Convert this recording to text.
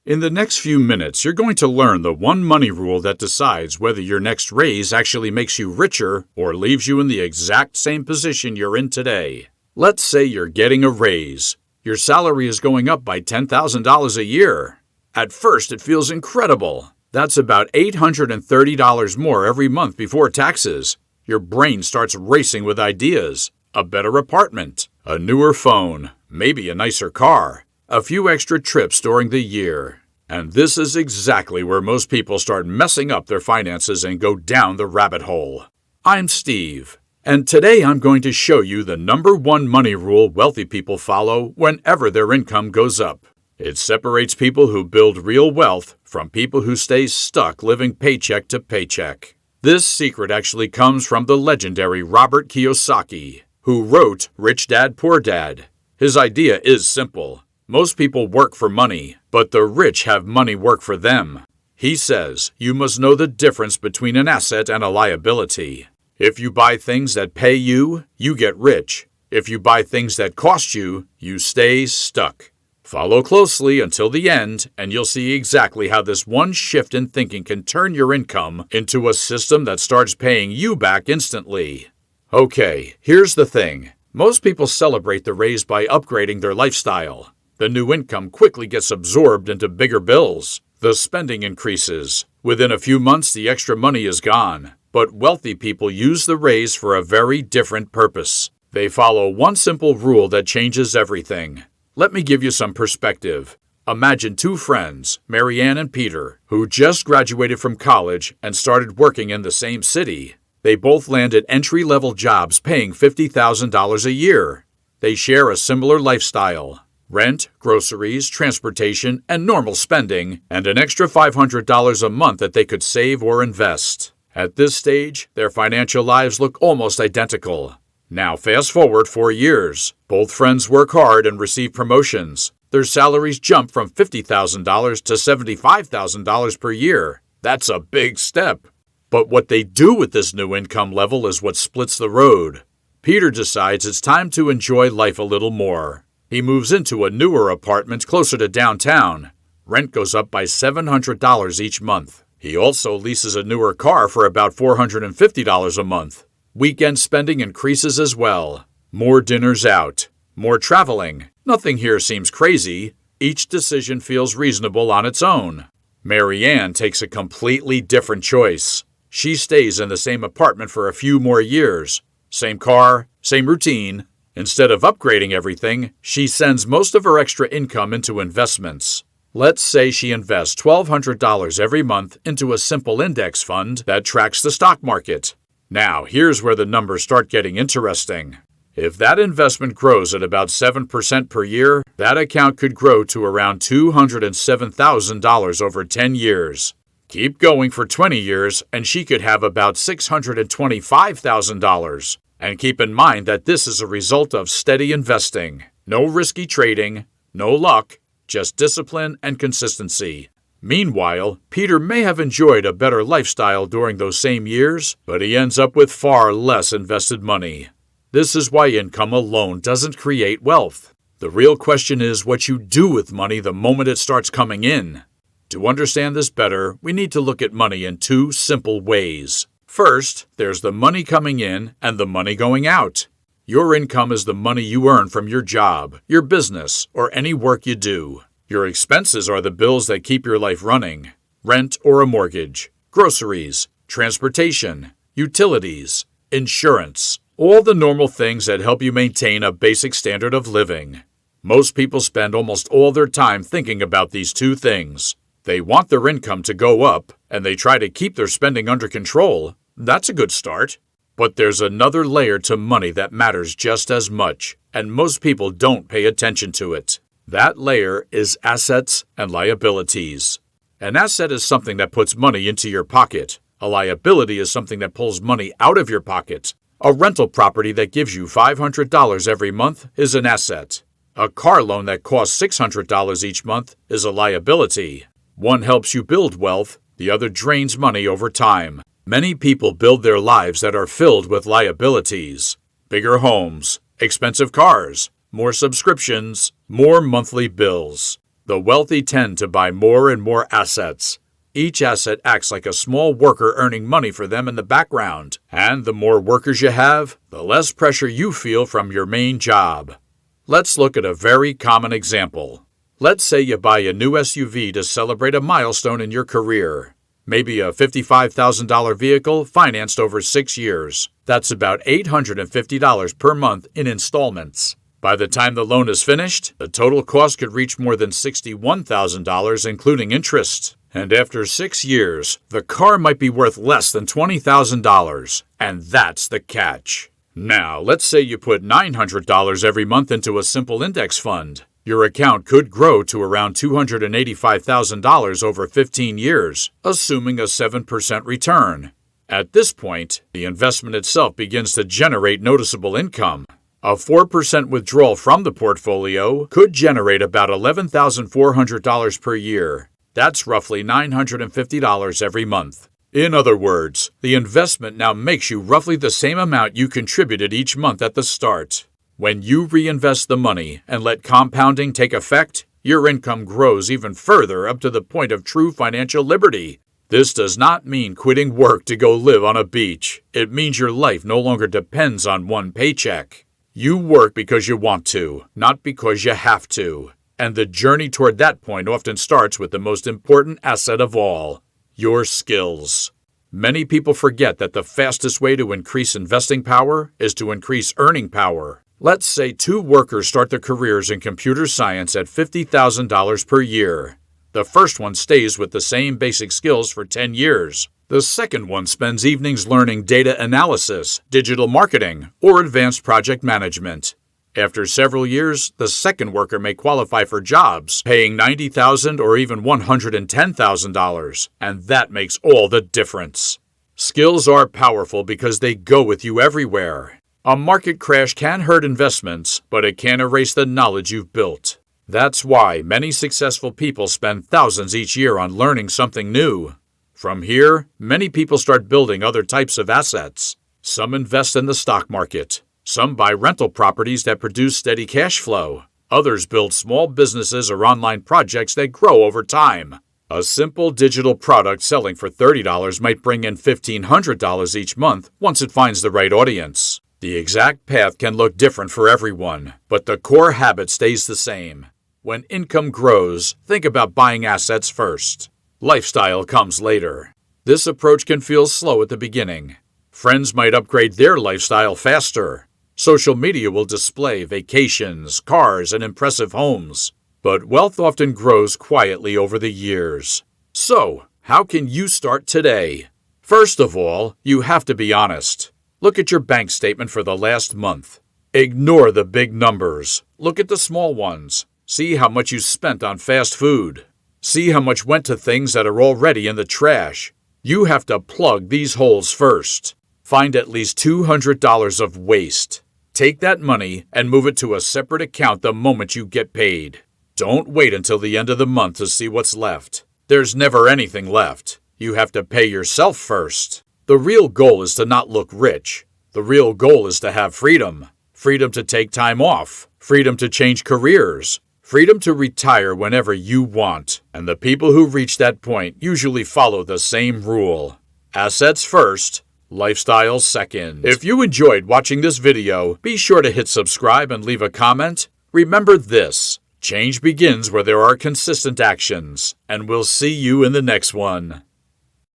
In the next few minutes, you're going to learn the one money rule that decides whether your next raise actually makes you richer or leaves you in the exact same position you're in today. Let's say you're getting a raise. Your salary is going up by $10,000 a year. At first, it feels incredible. That's about $830 more every month before taxes. Your brain starts racing with ideas. A better apartment, a newer phone, maybe a nicer car, a few extra trips during the year. And this is exactly where most people start messing up their finances and go down the rabbit hole. I'm Steve, and today I'm going to show you the number one money rule wealthy people follow whenever their income goes up. It separates people who build real wealth from people who stay stuck living paycheck to paycheck. This secret actually comes from the legendary Robert Kiyosaki, who wrote Rich Dad, Poor Dad. His idea is simple. Most people work for money, but the rich have money work for them. He says you must know the difference between an asset and a liability. If you buy things that pay you, you get rich. If you buy things that cost you, you stay stuck. Follow closely until the end, and you'll see exactly how this one shift in thinking can turn your income into a system that starts paying you back instantly. Okay, here's the thing. Most people celebrate the raise by upgrading their lifestyle. The new income quickly gets absorbed into bigger bills. The spending increases. Within a few months, the extra money is gone. But wealthy people use the raise for a very different purpose. They follow one simple rule that changes everything. Let me give you some perspective. Imagine two friends, Marianne and Peter, who just graduated from college and started working in the same city. They both landed entry-level jobs paying $50,000 a year. They share a similar lifestyle. Rent, groceries, transportation, and normal spending, and an extra $500 a month that they could save or invest. At this stage, their financial lives look almost identical. Now fast forward 4 years. Both friends work hard and receive promotions. Their salaries jump from $50,000 to $75,000 per year. That's a big step. But what they do with this new income level is what splits the road. Peter decides it's time to enjoy life a little more. He moves into a newer apartment closer to downtown. Rent goes up by $700 each month. He also leases a newer car for about $450 a month. Weekend spending increases as well. More dinners out. More traveling. Nothing here seems crazy. Each decision feels reasonable on its own. Marianne takes a completely different choice. She stays in the same apartment for a few more years. Same car, same routine. Instead of upgrading everything, she sends most of her extra income into investments. Let's say she invests $1,200 every month into a simple index fund that tracks the stock market. Now, here's where the numbers start getting interesting. If that investment grows at about 7% per year, that account could grow to around $207,000 over 10 years. Keep going for 20 years, and she could have about $625,000. And keep in mind that this is a result of steady investing. No risky trading, no luck, just discipline and consistency. Meanwhile, Peter may have enjoyed a better lifestyle during those same years, but he ends up with far less invested money. This is why income alone doesn't create wealth. The real question is what you do with money the moment it starts coming in. To understand this better, we need to look at money in two simple ways. First, there's the money coming in and the money going out. Your income is the money you earn from your job, your business, or any work you do. Your expenses are the bills that keep your life running. Rent or a mortgage, groceries, transportation, utilities, insurance, all the normal things that help you maintain a basic standard of living. Most people spend almost all their time thinking about these two things. They want their income to go up, and they try to keep their spending under control. That's a good start. But there's another layer to money that matters just as much, and most people don't pay attention to it. That layer is assets and liabilities. An asset is something that puts money into your pocket. A liability is something that pulls money out of your pocket. A rental property that gives you $500 every month is an asset. A car loan that costs $600 each month is a liability. One helps you build wealth, the other drains money over time. Many people build their lives that are filled with liabilities. Bigger homes, expensive cars, more subscriptions, more monthly bills. The wealthy tend to buy more and more assets. Each asset acts like a small worker earning money for them in the background. And the more workers you have, the less pressure you feel from your main job. Let's look at a very common example. Let's say you buy a new SUV to celebrate a milestone in your career. Maybe a $55,000 vehicle financed over 6 years. That's about $850 per month in installments. By the time the loan is finished, the total cost could reach more than $61,000 including interest. And after 6 years, the car might be worth less than $20,000. And that's the catch. Now, let's say you put $900 every month into a simple index fund. Your account could grow to around $285,000 over 15 years, assuming a 7% return. At this point, the investment itself begins to generate noticeable income. A 4% withdrawal from the portfolio could generate about $11,400 per year. That's roughly $950 every month. In other words, the investment now makes you roughly the same amount you contributed each month at the start. When you reinvest the money and let compounding take effect, your income grows even further up to the point of true financial liberty. This does not mean quitting work to go live on a beach. It means your life no longer depends on one paycheck. You work because you want to, not because you have to. And the journey toward that point often starts with the most important asset of all, your skills. Many people forget that the fastest way to increase investing power is to increase earning power. Let's say 2 workers start their careers in computer science at $50,000 per year. The first one stays with the same basic skills for 10 years. The second one spends evenings learning data analysis, digital marketing, or advanced project management. After several years, the second worker may qualify for jobs paying $90,000 or even $110,000, and that makes all the difference. Skills are powerful because they go with you everywhere. A market crash can hurt investments, but it can't erase the knowledge you've built. That's why many successful people spend thousands each year on learning something new. From here, many people start building other types of assets. Some invest in the stock market. Some buy rental properties that produce steady cash flow. Others build small businesses or online projects that grow over time. A simple digital product selling for $30 might bring in $1,500 each month once it finds the right audience. The exact path can look different for everyone, but the core habit stays the same. When income grows, think about buying assets first. Lifestyle comes later. This approach can feel slow at the beginning. Friends might upgrade their lifestyle faster. Social media will display vacations, cars, and impressive homes. But wealth often grows quietly over the years. So, how can you start today? First of all, you have to be honest. Look at your bank statement for the last month. Ignore the big numbers. Look at the small ones. See how much you spent on fast food. See how much went to things that are already in the trash. You have to plug these holes first. Find at least $200 of waste. Take that money and move it to a separate account the moment you get paid. Don't wait until the end of the month to see what's left. There's never anything left. You have to pay yourself first. The real goal is to not look rich. The real goal is to have freedom. Freedom to take time off. Freedom to change careers. Freedom to retire whenever you want. And the people who reach that point usually follow the same rule. Assets first, lifestyle second. If you enjoyed watching this video, be sure to hit subscribe and leave a comment. Remember this: change begins where there are consistent actions. And we'll see you in the next one.